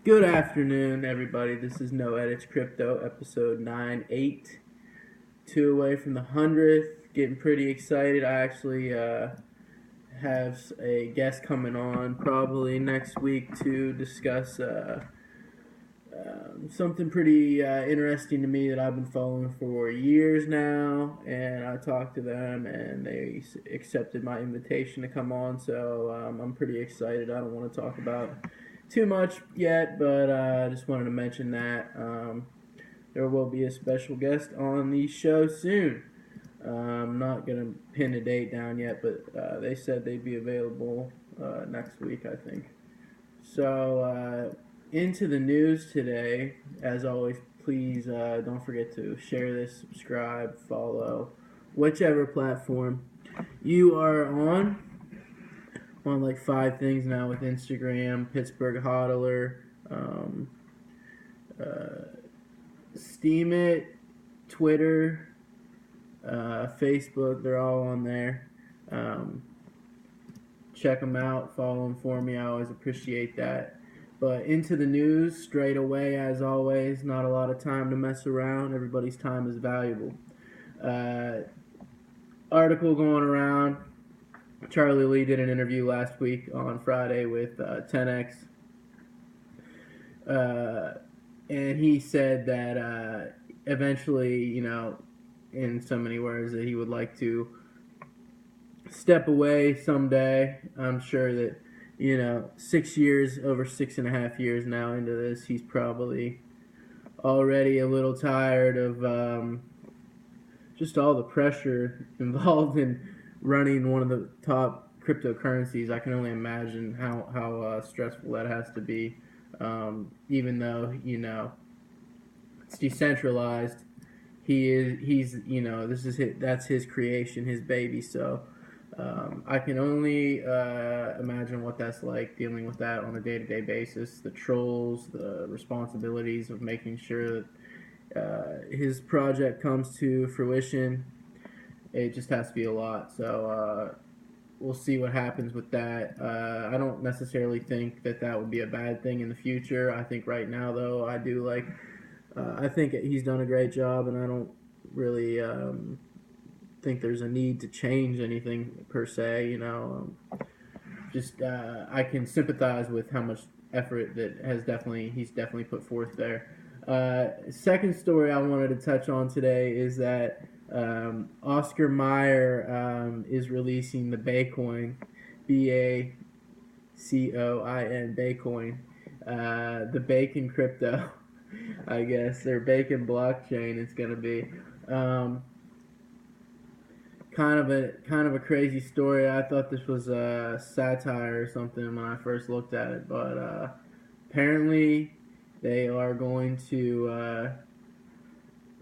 Good afternoon, everybody. This is No Edits Crypto, episode 9-8. Two away from the 100th. Getting pretty excited. I actually have a guest coming on probably next week to discuss something pretty interesting to me that I've been following for years now. And I talked to them, and they accepted my invitation to come on. So I'm pretty excited. I don't want to talk about too much yet, but I just wanted to mention that there will be a special guest on the show soon. I'm not going to pin a date down yet, but they said they'd be available next week, I think. So, into the news today. As always, please don't forget to share this, subscribe, follow, whichever platform you are on like 5 things now with Instagram, Pittsburgh HODLr, Steam It, Twitter, Facebook. They're all on there. Check them out, follow them for me. I always appreciate that. But into the news straight away, as always. Not a lot of time to mess around. Everybody's time is valuable. Article going around. Charlie Lee did an interview last week on Friday with 10X. And he said that eventually, in so many words, that he would like to step away someday. I'm sure that, 6 years, over 6.5 years now into this, he's probably already a little tired of just all the pressure involved in running one of the top cryptocurrencies. I can only imagine how stressful that has to be. Even though it's decentralized, he's that's his creation, his baby. So I can only imagine what that's like, dealing with that on a day-to-day basis. The trolls, the responsibilities of making sure that his project comes to fruition. It just has to be a lot. So we'll see what happens with that. I don't necessarily think that would be a bad thing in the future. I think right now, though, I do like. I think he's done a great job, and I don't really think there's a need to change anything per se. Just I can sympathize with how much effort that he's definitely put forth there. Second story I wanted to touch on today is that Oscar Mayer is releasing the Bacoin, Bacoin, Bacoin, the Bacon crypto, I guess, their Bacon blockchain. It's gonna be kind of a crazy story. I thought this was a satire or something when I first looked at it, but apparently they are going to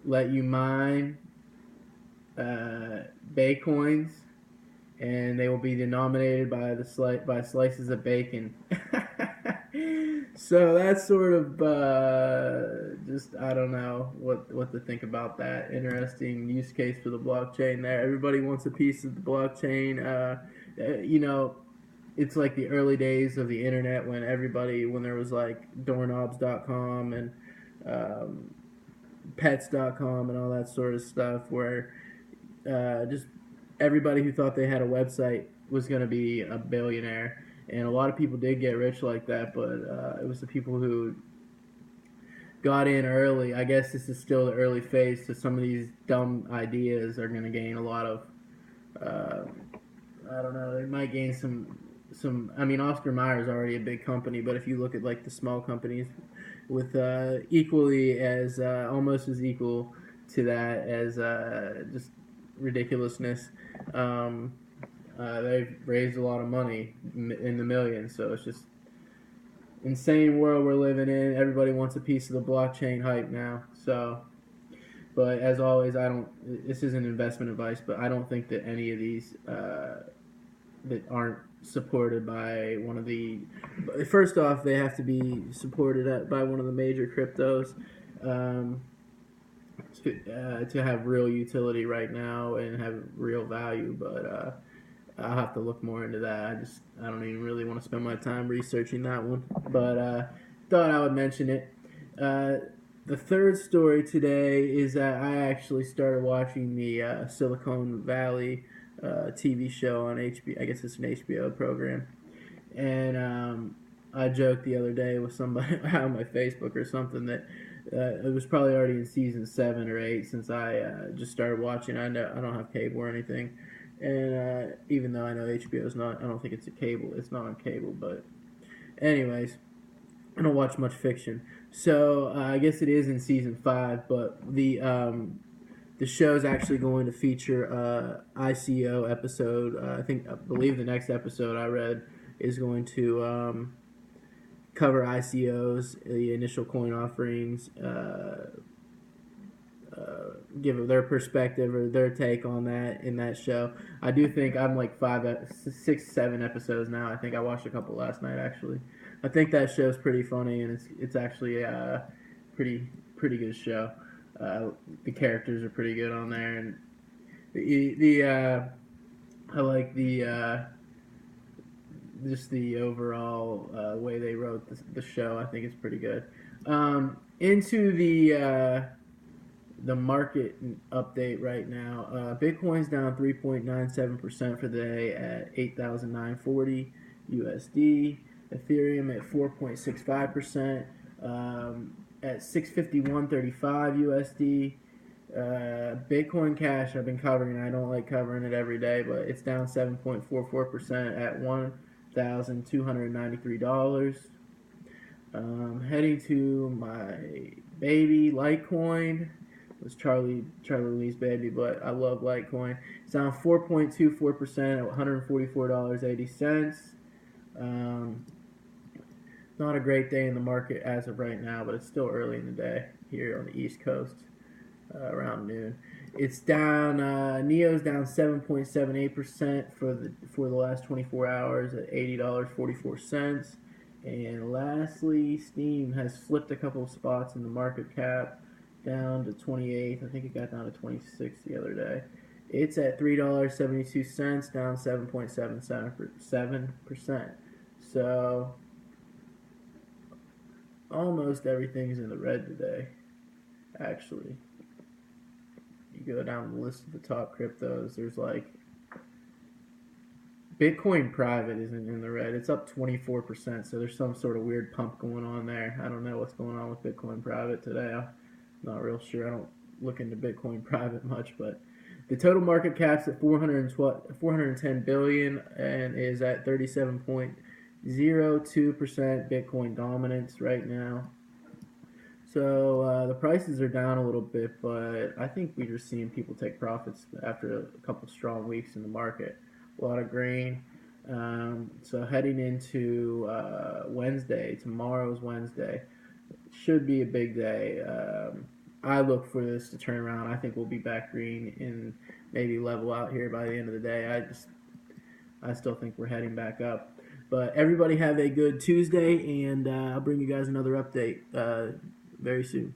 let you mine Bacoins, and they will be denominated by slices of bacon. So that's sort of just, I don't know what to think about that. Interesting use case for the blockchain there. Everybody wants a piece of the blockchain. It's like the early days of the internet when there was like doorknobs.com and pets.com and all that sort of stuff, where just everybody who thought they had a website was going to be a billionaire. And a lot of people did get rich like that, but it was the people who got in early. I guess this is still the early phase, so some of these dumb ideas are going to gain a lot of, I don't know, they might gain some. I mean, Oscar Mayer is already a big company, but if you look at like the small companies with equally as, almost as equal to that as just ridiculousness, they've raised a lot of money in the millions. So it's just insane world we're living in. Everybody wants a piece of the blockchain hype now. So, but as always, this isn't investment advice, but I don't think that any of these that aren't supported by one of the, first off, they have to be supported by one of the major cryptos to have real utility right now and have real value. But I'll have to look more into that. I don't even really want to spend my time researching that one. But thought I would mention it. The third story today is that I actually started watching the Silicon Valley TV show on HBO. I guess it's an HBO program. And I joked the other day with somebody on my Facebook or something that it was probably already in season 7 or 8 since I just started watching. I don't have cable or anything, and even though I know HBO is not, I don't think it's a cable. It's not on cable, but anyways, I don't watch much fiction. So I guess it is in season 5, but the show is actually going to feature ICO episode. I believe the next episode I read is going to cover ICOs, the initial coin offerings, give their perspective or their take on that in that show. I do think I'm like 6, 7 episodes now. I think I watched a couple last night actually. I think that show's pretty funny and it's actually a pretty good show. The characters are pretty good on there, and I like the just the overall way they wrote the show. I think it's pretty good. Into the market update right now. Bitcoin's down 3.97% for the day at 8,940 USD. Ethereum at 4.65%. At 651.35 USD. Bitcoin Cash I've been covering. I don't like covering it every day, but it's down 7.44% at $1,293. Heading to my baby Litecoin. It was Charlie Lee's baby, but I love Litecoin. It's down 4.24% at $144.80. Not a great day in the market as of right now, but it's still early in the day here on the East Coast, around noon. It's down. Neo's down 7.78% for the last 24 hours at $80.44. And lastly, Steam has flipped a couple of spots in the market cap, down to 28th. I think it got down to 26th the other day. It's at $3.72, down 7.77%. So almost everything's in the red today, actually. You go down the list of the top cryptos, there's like Bitcoin private isn't in the red. It's up 24%, so there's some sort of weird pump going on there. I don't know what's going on with Bitcoin private today. I'm not real sure. I don't look into Bitcoin private much, but the total market cap's at 410 billion and is at 37.02% Bitcoin dominance right now. So the prices are down a little bit, but I think we're just seeing people take profits after a couple strong weeks in the market. A lot of green. So heading into Wednesday, tomorrow's Wednesday, should be a big day. I look for this to turn around. I think we'll be back green and maybe level out here by the end of the day. I still think we're heading back up. But everybody have a good Tuesday, and I'll bring you guys another update very soon.